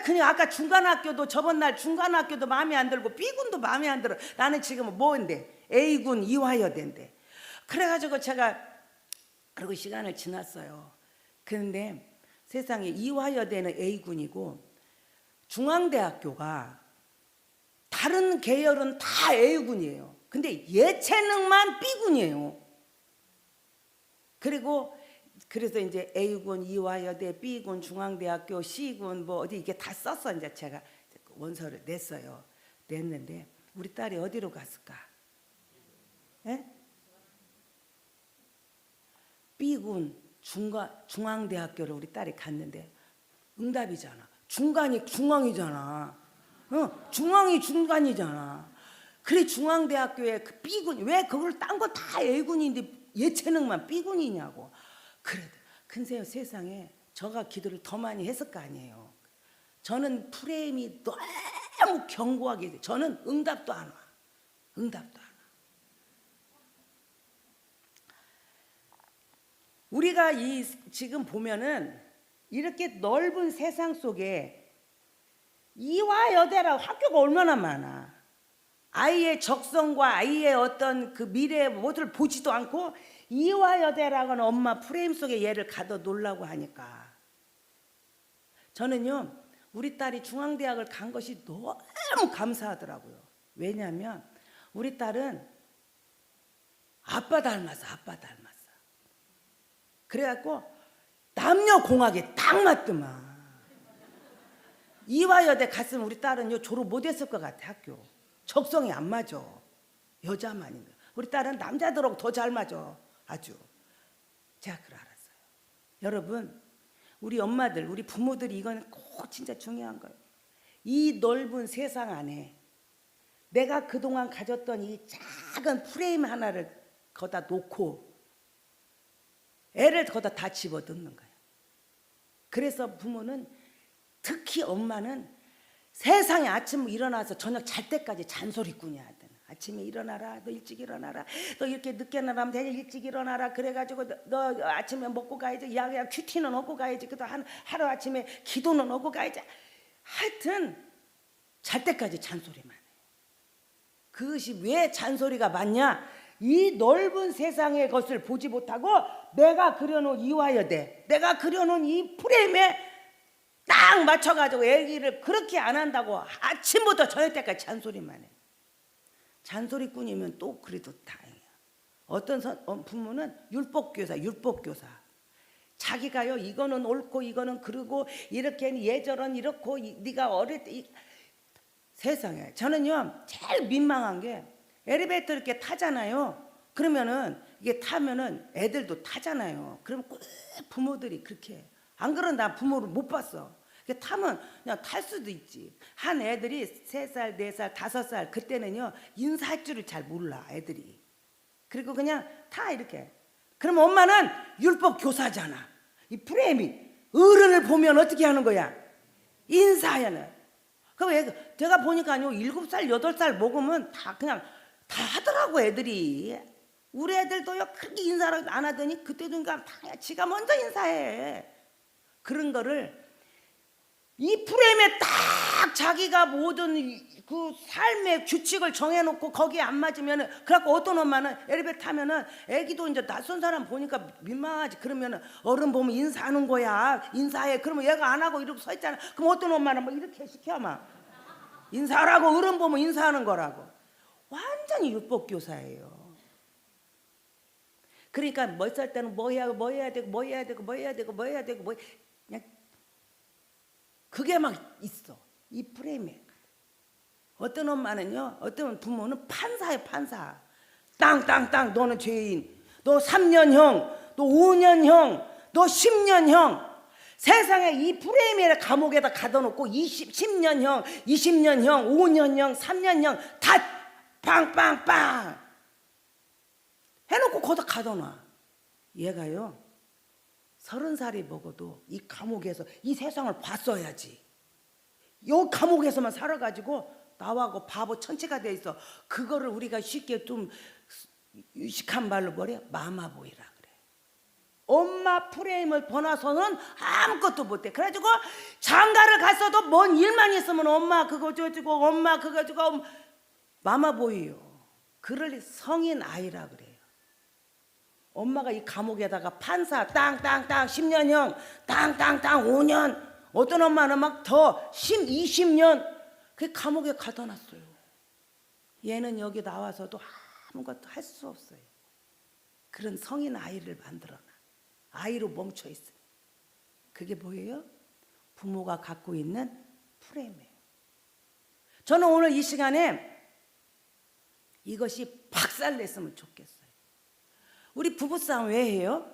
그냥 아까 중간학교도 저번 날 중간학교도 마음에 안 들고 B군도 마음에 안 들어. 나는 지금 뭐인데 A군 이화여대인데. 그래가지고 제가 그리고 시간을 지났어요. 그런데 세상에 이화여대는 A군이고 중앙대학교가 다른 계열은 다 A군이에요. 근데 예체능만 B군이에요. 그래서 이제 A군, 이화여대, B군, 중앙대학교, C군 뭐 어디 이게 다 썼어. 이제 제가 원서를 냈어요. 냈는데 우리 딸이 어디로 갔을까? 예? B군 중앙대학교를 우리 딸이 갔는데 응답이잖아. 중간이 중앙이잖아. 중앙이 중간이잖아. 그래 중앙대학교에 그 B군 왜 그걸 딴 거 다 A군인데 예체능만 B군이냐고. 그래도 근데 세상에 저가 기도를 더 많이 했을 거 아니에요. 저는 프레임이 너무 견고하게 저는 응답도 안 와. 응답도 안 와. 우리가 지금 보면은 이렇게 넓은 세상 속에 이화여대라고 학교가 얼마나 많아. 아이의 적성과 아이의 어떤 그 미래의 모두를 보지도 않고 이화여대라고는 엄마 프레임 속에 얘를 가둬 놓으려고 하니까 저는요 우리 딸이 중앙대학을 간 것이 너무 감사하더라고요. 왜냐하면 우리 딸은 아빠 닮았어. 그래갖고 남녀공학에 딱 맞더만. 이화여대 갔으면 우리 딸은 졸업 못했을 것 같아. 학교 적성이 안 맞아. 여자만인데 우리 딸은 남자들하고 더 잘 맞아. 아주. 제가 그걸 알았어요. 여러분 우리 엄마들 우리 부모들이 이건 꼭 진짜 중요한 거예요. 이 넓은 세상 안에 내가 그동안 가졌던 이 작은 프레임 하나를 거기다 놓고 애를 거기다 다 집어넣는 거예요. 그래서 부모는 특히 엄마는 세상에 아침 일어나서 저녁 잘 때까지 잔소리꾼이야. 아침에 일어나라. 너 일찍 일어나라. 너 이렇게 늦게 일어나면 되냐. 일찍 일어나라. 그래가지고 너 아침에 먹고 가야지. 야 큐티는 얻고 가야지. 그래도 하루 아침에 기도는 얻고 가야지. 하여튼 잘 때까지 잔소리만 해. 그것이 왜 잔소리가 많냐. 이 넓은 세상의 것을 보지 못하고 내가 그려놓은 이화여대 내가 그려놓은 이 프레임에 딱 맞춰가지고 애기를 그렇게 안 한다고 아침부터 저녁 때까지 잔소리만 해. 잔소리꾼이면 또 그래도 다행이야. 어떤 부모는 율법교사 자기가요 이거는 옳고 이거는 그러고 이렇게 예절은 이렇고 네가 어릴 때 세상에 저는요 제일 민망한 게 엘리베이터 이렇게 타잖아요. 그러면은 이게 타면은 애들도 타잖아요. 그럼 꼭 부모들이 그렇게 해. 안 그러면 나 부모를 못 봤어. 타면 그냥 탈 수도 있지. 한 애들이 3살, 4살, 5살 그때는요 인사할 줄을 잘 몰라 애들이. 그리고 그냥 타 이렇게. 그럼 엄마는 율법 교사잖아. 이 프레임이 어른을 보면 어떻게 하는 거야? 인사하는. 그럼 제가 보니까요 7살, 8살 먹으면 다 그냥 다 하더라고 애들이. 우리 애들도요 그렇게 인사를 안 하더니 그때도 그러니까 다 지가 먼저 인사해. 그런 거를 이 프레임에 딱 자기가 모든 그 삶의 규칙을 정해놓고 거기에 안 맞으면은 그래갖고 어떤 엄마는 엘리베이터 타면은 애기도 이제 낯선 사람 보니까 민망하지. 그러면은 어른 보면 인사하는 거야. 인사해. 그러면 얘가 안 하고 이러고 서 있잖아. 그럼 어떤 엄마는 뭐 이렇게 시켜 막 인사하라고 어른 보면 인사하는 거라고. 완전히 율법교사예요. 그러니까 몇 살 때는 뭐 해야 되고 그냥 그게 막 있어. 이 프레임에. 어떤 엄마는요 어떤 부모는 판사예요. 판사. 땅 너는 죄인. 너 3년형 너 5년형 너 10년형. 세상에 이 프레임에 감옥에다 가둬놓고 10년형 20년형 5년형 3년형 다 빵빵빵 해놓고 거기다 가둬놔. 얘가요 30살이 먹어도 이 감옥에서 이 세상을 봤어야지. 요 감옥에서만 살아가지고 나하고 바보 천치가 돼 있어. 그거를 우리가 쉽게 좀 유식한 말로 뭐래? 마마보이라 그래. 엄마 프레임을 벗어서는 아무것도 못해. 그래가지고 장가를 갔어도 뭔 일만 있으면 엄마 그거 줘주고 엄마 그거 주고 마마보이요. 그럴 성인 아이라 그래요. 엄마가 이 감옥에다가 판사 땅땅땅 10년형 땅땅땅 5년 어떤 엄마는 막 더 20년 그 감옥에 가둬놨어요. 얘는 여기 나와서도 아무것도 할 수 없어요. 그런 성인 아이를 만들어놔. 아이로 멈춰 있어요. 그게 뭐예요? 부모가 갖고 있는 프레임이에요. 저는 오늘 이 시간에 이것이 박살냈으면 좋겠어요. 우리 부부싸움 왜 해요?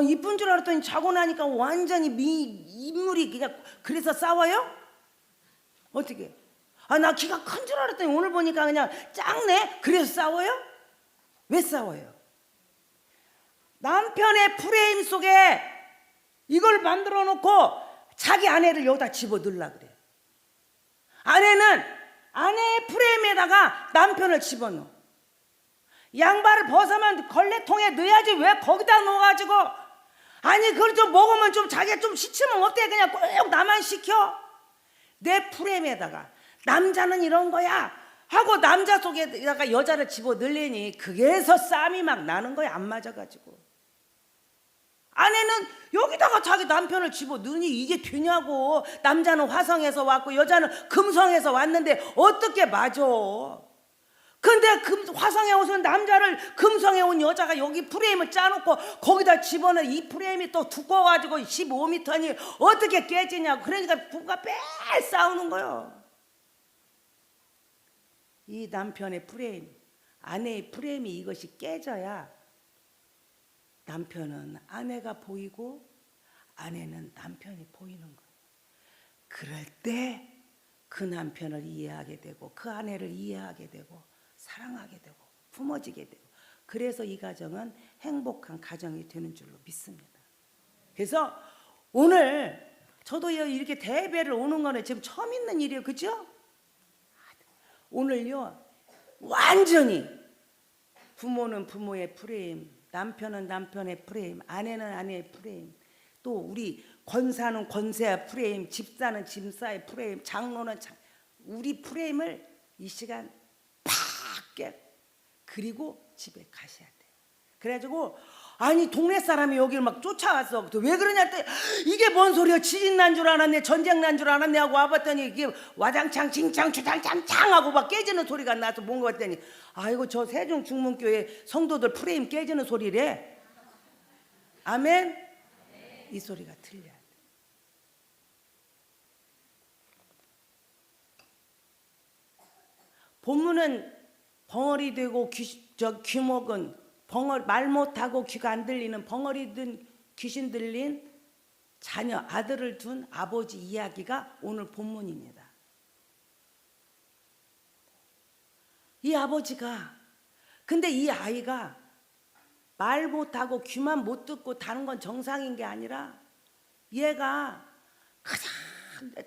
이쁜 줄 알았더니 자고 나니까 완전히 인물이 그냥 그래서 싸워요? 어떻게? 나 키가 큰 줄 알았더니 오늘 보니까 그냥 작네? 그래서 싸워요? 왜 싸워요? 남편의 프레임 속에 이걸 만들어 놓고 자기 아내를 여기다 집어넣으려고 그래요. 아내는 아내의 프레임에다가 남편을 집어넣어. 양말을 벗으면 걸레통에 넣어야지 왜 거기다 넣어가지고, 아니 그걸 좀 먹으면 좀 자기가 좀 시키면 어때? 그냥 꼭 나만 시켜? 내 프레임에다가 남자는 이런 거야 하고 남자 속에다가 여자를 집어넣으려니 그게서 싸움이 막 나는 거야. 안 맞아가지고. 아내는 여기다가 자기 남편을 집어넣으니 이게 되냐고. 남자는 화성에서 왔고 여자는 금성에서 왔는데 어떻게 맞아? 근데 화성에 오신 남자를 금성에 온 여자가 여기 프레임을 짜놓고 거기다 집어넣어. 이 프레임이 또 두꺼워가지고 15m니 어떻게 깨지냐고. 그러니까 부부가 매일 싸우는 거예요. 이 남편의 프레임, 아내의 프레임이 이것이 깨져야 남편은 아내가 보이고 아내는 남편이 보이는 거예요. 그럴 때 그 남편을 이해하게 되고 그 아내를 이해하게 되고 사랑하게 되고 품어지게 되고, 그래서 이 가정은 행복한 가정이 되는 줄로 믿습니다. 그래서 오늘 저도 이렇게 대배를 오는 거는 지금 처음 있는 일이에요. 그죠? 오늘요 완전히 부모는 부모의 프레임, 남편은 남편의 프레임, 아내는 아내의 프레임, 또 우리 권사는 권사의 프레임, 집사는 집사의 프레임, 장로는 우리 프레임을 이 시간 팍 깨. 그리고 집에 가셔야 돼요. 그래가지고 아니 동네 사람이 여기를 막 쫓아왔어. 왜 그러냐 했더니 이게 뭔 소리야, 지진 난 줄 알았네, 전쟁 난 줄 알았네 하고 와봤더니 이게 와장창 칭창 추장창창 하고 막 깨지는 소리가 나서 뭔가 봤더니 아이고 저 세종 중문교회 성도들 프레임 깨지는 소리래. 아멘. 이 소리가 들려야 돼. 본문은 벙어리 되고 귀먹은 말 못하고 귀가 안 들리는 벙어리 든 귀신 들린 자녀, 아들을 둔 아버지 이야기가 오늘 본문입니다. 이 아버지가, 근데 이 아이가 말 못하고 귀만 못 듣고 다른 건 정상인 게 아니라 얘가 가장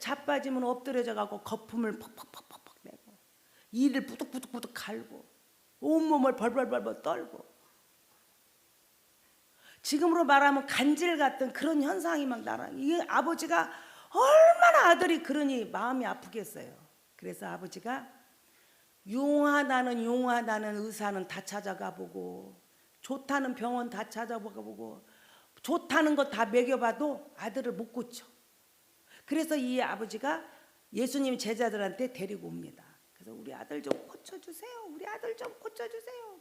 자빠지면 엎드려져 가고 거품을 퍽퍽퍽퍽 내고 이를 부득부득 갈고 온몸을 벌벌벌벌 떨고, 지금으로 말하면 간질 같은 그런 현상이 막 나라. 이 아버지가 얼마나 아들이 그러니 마음이 아프겠어요. 그래서 아버지가 용하다는 의사는 다 찾아가 보고 좋다는 병원 다 찾아가 보고 좋다는 거 다 먹여봐도 아들을 못 고쳐. 그래서 이 아버지가 예수님 제자들한테 데리고 옵니다. 그래서 우리 아들 좀 고쳐주세요. 우리 아들 좀 고쳐주세요.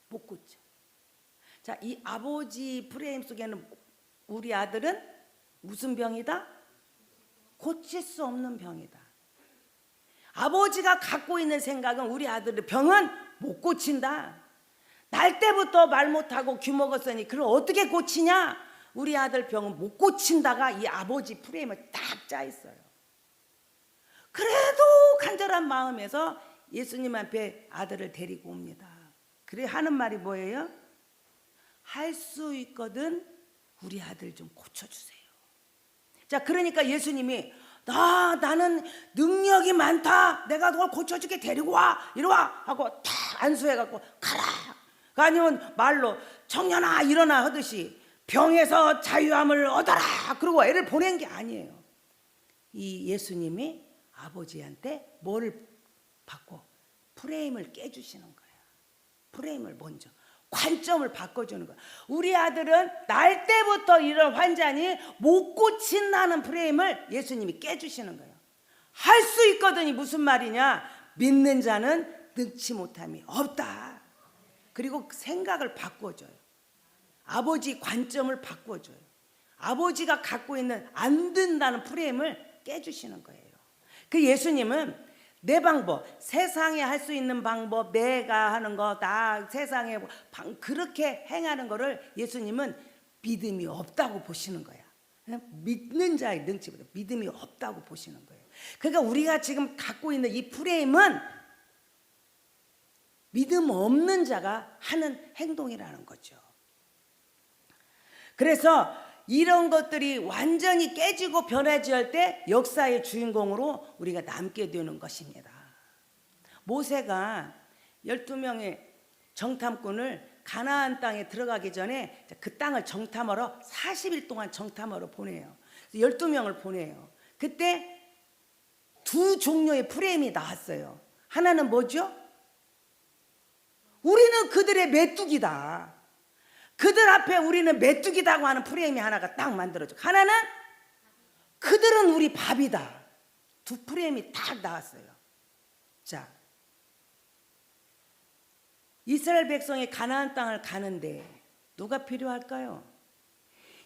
못 고쳐. 자, 이 아버지 프레임 속에는 우리 아들은 무슨 병이다? 고칠 수 없는 병이다. 아버지가 갖고 있는 생각은 우리 아들의 병은 못 고친다. 날 때부터 말 못하고 귀 먹었으니 그걸 어떻게 고치냐? 우리 아들 병은 못 고친다가 이 아버지 프레임을 딱 짜 있어요. 그래도 간절한 마음에서 예수님 앞에 아들을 데리고 옵니다. 그래 하는 말이 뭐예요? 할 수 있거든 우리 아들 좀 고쳐주세요. 자, 그러니까 예수님이 나는 능력이 많다, 내가 그걸 고쳐줄게, 데리고 와, 이리 와 하고 탁 안수해갖고 가라. 아니면 말로 청년아 일어나 하듯이 병에서 자유함을 얻어라 그러고 애를 보낸 게 아니에요. 이 예수님이 아버지한테 뭐를 받고 프레임을 깨주시는 거예요. 프레임을 먼저 관점을 바꿔주는 거야. 우리 아들은 날 때부터 이런 환자니 못 고친다는 프레임을 예수님이 깨주시는 거예요. 할 수 있거든이 무슨 말이냐? 믿는 자는 능치 못함이 없다. 그리고 생각을 바꿔줘요. 아버지 관점을 바꿔줘요. 아버지가 갖고 있는 안 된다는 프레임을 깨주시는 거예요. 그 예수님은 내 방법, 세상에 할 수 있는 방법, 내가 하는 거, 나 세상에 그렇게 행하는 거를 예수님은 믿음이 없다고 보시는 거야. 믿는 자의 능치보다 믿음이 없다고 보시는 거예요. 그러니까 우리가 지금 갖고 있는 이 프레임은 믿음 없는 자가 하는 행동이라는 거죠. 그래서 이런 것들이 완전히 깨지고 변해질 때 역사의 주인공으로 우리가 남게 되는 것입니다. 모세가 12명의 정탐꾼을 가나안 땅에 들어가기 전에 그 땅을 정탐하러 40일 동안 정탐하러 보내요. 12명을 보내요. 그때 두 종류의 프레임이 나왔어요. 하나는 뭐죠? 우리는 그들의 메뚜기다. 그들 앞에 우리는 메뚜기다고 하는 프레임이 하나가 딱 만들어져. 하나는 그들은 우리 밥이다. 두 프레임이 딱 나왔어요. 자, 이스라엘 백성이 가나안 땅을 가는데 누가 필요할까요?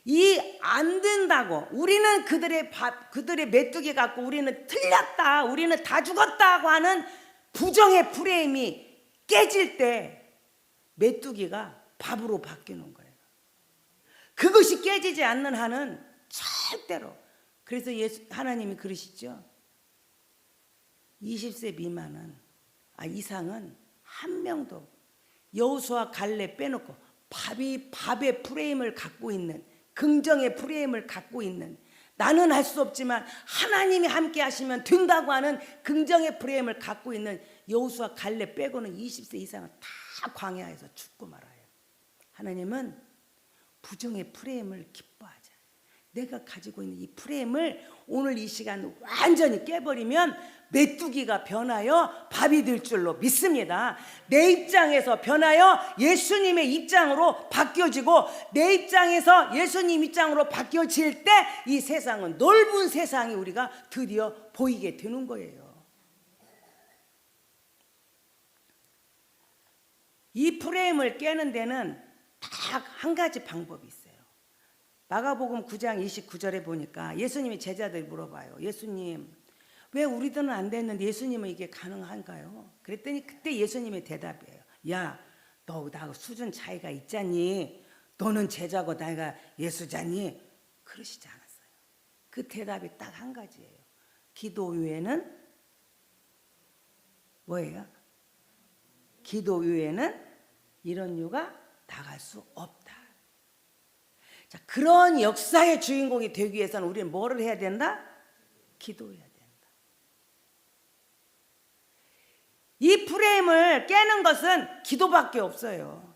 이 안 된다고 우리는 그들의 밥, 그들의 메뚜기 같고 우리는 틀렸다, 우리는 다 죽었다고 하는 부정의 프레임이 깨질 때 메뚜기가 밥으로 바뀌는 거예요. 그것이 깨지지 않는 한은 절대로. 그래서 하나님이 그러시죠. 20세 미만은 이상은 한 명도 여호수아 갈렙 빼놓고 밥의 프레임을 갖고 있는, 긍정의 프레임을 갖고 있는, 나는 할 수 없지만 하나님이 함께 하시면 된다고 하는 긍정의 프레임을 갖고 있는 여호수아 갈렙 빼고는 20세 이상은 다 광야에서 죽고 말아요. 하나님은 부정의 프레임을 기뻐하자. 내가 가지고 있는 이 프레임을 오늘 이 시간 완전히 깨버리면 메뚜기가 변하여 밥이 될 줄로 믿습니다. 내 입장에서 변하여 예수님의 입장으로 바뀌어지고, 내 입장에서 예수님 입장으로 바뀌어질 때 이 세상은, 넓은 세상이 우리가 드디어 보이게 되는 거예요. 이 프레임을 깨는 데는 딱 한 가지 방법이 있어요. 마가복음 9장 29절에 보니까 예수님이 제자들이 물어봐요. 예수님, 왜 우리들은 안 됐는데 예수님은 이게 가능한가요? 그랬더니 그때 예수님의 대답이에요. 야, 너 나하고 수준 차이가 있잖니? 너는 제자고 내가 예수자니? 그러시지 않았어요. 그 대답이 딱 한 가지예요. 기도 외에는 뭐예요? 기도 외에는 이런 유가 나갈 수 없다. 자, 그런 역사의 주인공이 되기 위해서는 우리는 뭐를 해야 된다? 기도해야 된다. 이 프레임을 깨는 것은 기도밖에 없어요.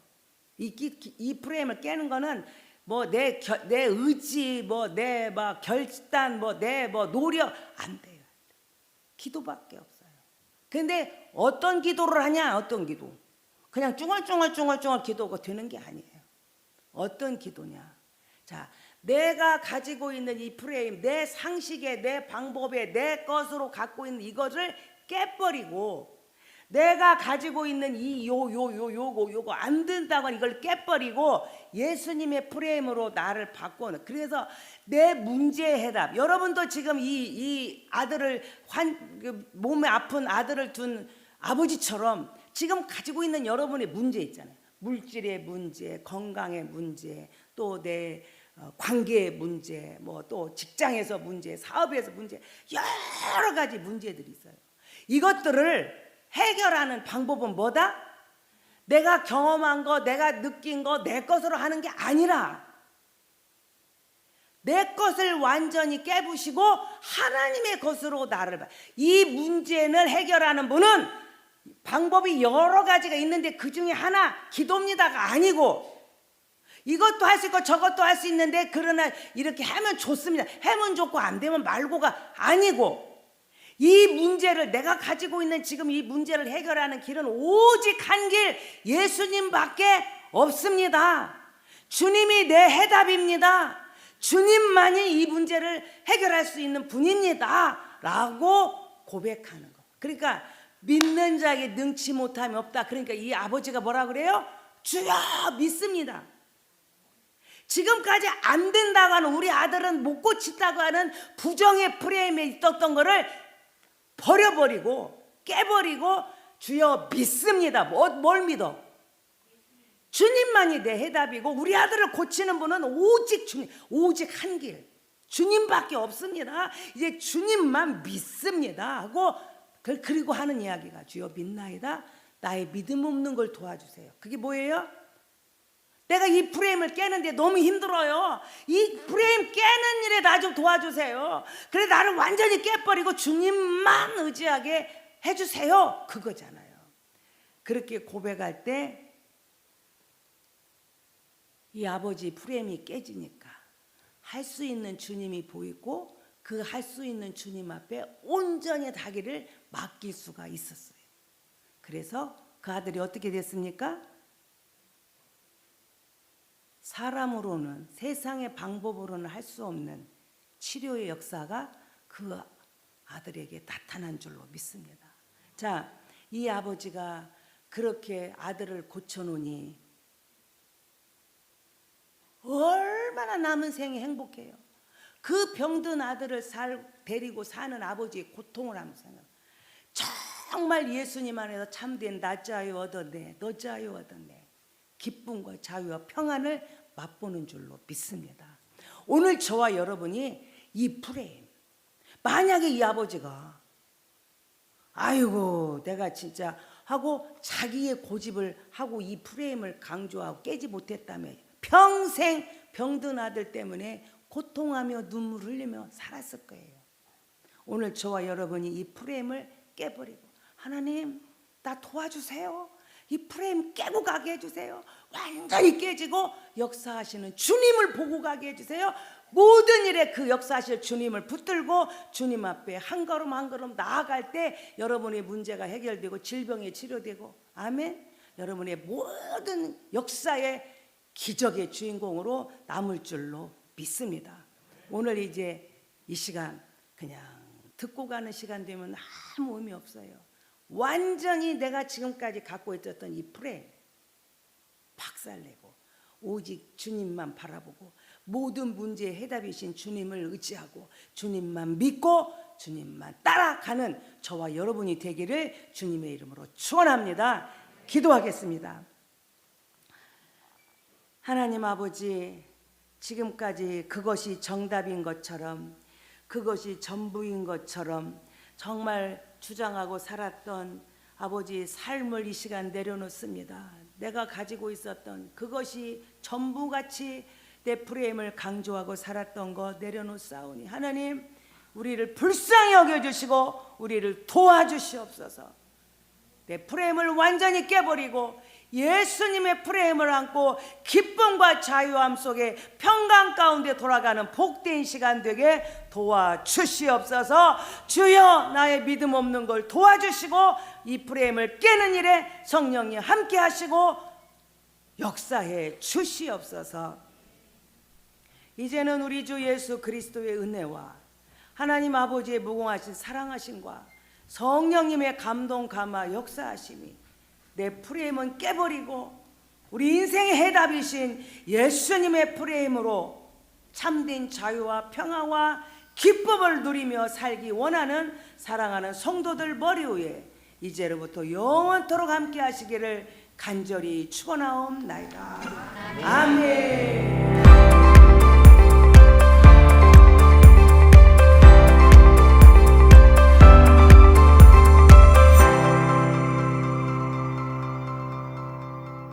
이 프레임을 깨는 거는 뭐 내 의지, 뭐 내 막 결단, 뭐 내 노력 안 돼요. 기도밖에 없어요. 근데 어떤 기도를 하냐? 어떤 기도? 그냥 쭝얼쭝얼 기도가 되는 게 아니에요. 어떤 기도냐? 자, 내가 가지고 있는 이 프레임, 내 상식에, 내 방법에, 내 것으로 갖고 있는 이것을 깨버리고, 내가 가지고 있는 이 요거 안 된다고 하는 이걸 깨버리고 예수님의 프레임으로 나를 바꾸는. 그래서 내 문제의 해답. 여러분도 지금 이 아들을 몸에 아픈 아들을 둔 아버지처럼 지금 가지고 있는 여러분의 문제 있잖아요. 물질의 문제, 건강의 문제, 또 내 관계의 문제, 뭐 또 직장에서 문제, 사업에서 문제, 여러 가지 문제들이 있어요. 이것들을 해결하는 방법은 뭐다? 내가 경험한 거, 내가 느낀 거, 내 것으로 하는 게 아니라 내 것을 완전히 깨부시고 하나님의 것으로 나를 봐. 이 문제를 해결하는 분은 방법이 여러 가지가 있는데 그 중에 하나 기도입니다가 아니고, 이것도 할 수 있고 저것도 할 수 있는데 그러나 이렇게 하면 좋습니다, 하면 좋고 안 되면 말고가 아니고, 이 문제를, 내가 가지고 있는 지금 이 문제를 해결하는 길은 오직 한 길, 예수님밖에 없습니다. 주님이 내 해답입니다. 주님만이 이 문제를 해결할 수 있는 분입니다 라고 고백하는 거. 그러니까 믿는 자에게 능치 못함이 없다. 그러니까 이 아버지가 뭐라 그래요? 주여 믿습니다. 지금까지 안 된다고 하는 우리 아들은 못 고친다고 하는 부정의 프레임에 있었던 거를 버려버리고 깨버리고 주여 믿습니다. 뭘 믿어? 주님만이 내 해답이고 우리 아들을 고치는 분은 오직 주님, 오직 한 길, 주님밖에 없습니다. 이제 주님만 믿습니다 하고 그리고 하는 이야기가 주여 믿나이다. 나의 믿음 없는 걸 도와주세요. 그게 뭐예요? 내가 이 프레임을 깨는데 너무 힘들어요. 이 프레임 깨는 일에 나 좀 도와주세요. 그래 나를 완전히 깨버리고 주님만 의지하게 해주세요. 그거잖아요. 그렇게 고백할 때 이 아버지 프레임이 깨지니까 할 수 있는 주님이 보이고 그 할 수 있는 주님 앞에 온전히 자기를 맡길 수가 있었어요. 그래서 그 아들이 어떻게 됐습니까? 사람으로는 세상의 방법으로는 할 수 없는 치료의 역사가 그 아들에게 나타난 줄로 믿습니다. 자, 이 아버지가 그렇게 아들을 고쳐놓으니 얼마나 남은 생이 행복해요. 그 병든 아들을 데리고 사는 아버지의 고통을 한번 생각해요. 정말 예수님 안에서 참된 나 자유 얻었네, 너 자유 얻었네, 기쁨과 자유와 평안을 맛보는 줄로 믿습니다. 오늘 저와 여러분이 이 프레임, 만약에 이 아버지가 아이고 내가 진짜 하고 자기의 고집을 하고 이 프레임을 강조하고 깨지 못했다면 평생 병든 아들 때문에 고통하며 눈물 흘리며 살았을 거예요. 오늘 저와 여러분이 이 프레임을 깨버리고 하나님 나 도와주세요. 이 프레임 깨고 가게 해주세요. 완전히 깨지고 역사하시는 주님을 보고 가게 해주세요. 모든 일에 그 역사하실 주님을 붙들고 주님 앞에 한 걸음 한 걸음 나아갈 때 여러분의 문제가 해결되고 질병이 치료되고 아멘. 여러분의 모든 역사의 기적의 주인공으로 남을 줄로 믿습니다. 오늘 이제 이 시간 그냥 듣고 가는 시간 되면 아무 의미 없어요. 완전히 내가 지금까지 갖고 있었던 이 프레임 박살내고 오직 주님만 바라보고 모든 문제의 해답이신 주님을 의지하고 주님만 믿고 주님만 따라가는 저와 여러분이 되기를 주님의 이름으로 축원합니다. 기도하겠습니다. 하나님 아버지, 지금까지 그것이 정답인 것처럼 그것이 전부인 것처럼 정말 주장하고 살았던 아버지의 삶을 이 시간 내려놓습니다. 내가 가지고 있었던 그것이 전부같이 내 프레임을 강조하고 살았던 것 내려놓사오니 하나님 우리를 불쌍히 여겨주시고 우리를 도와주시옵소서. 내 프레임을 완전히 깨버리고 예수님의 프레임을 안고 기쁨과 자유함 속에 평강 가운데 돌아가는 복된 시간 되게 도와주시옵소서. 주여 나의 믿음 없는 걸 도와주시고 이 프레임을 깨는 일에 성령이 함께 하시고 역사해 주시옵소서. 이제는 우리 주 예수 그리스도의 은혜와 하나님 아버지의 무궁하신 사랑하심과 성령님의 감동 감화 역사하심이 내 프레임은 깨버리고 우리 인생의 해답이신 예수님의 프레임으로 참된 자유와 평화와 기쁨을 누리며 살기 원하는 사랑하는 성도들 머리 위에 이제로부터 영원토록 함께 하시기를 간절히 축원하옵나이다. 아멘.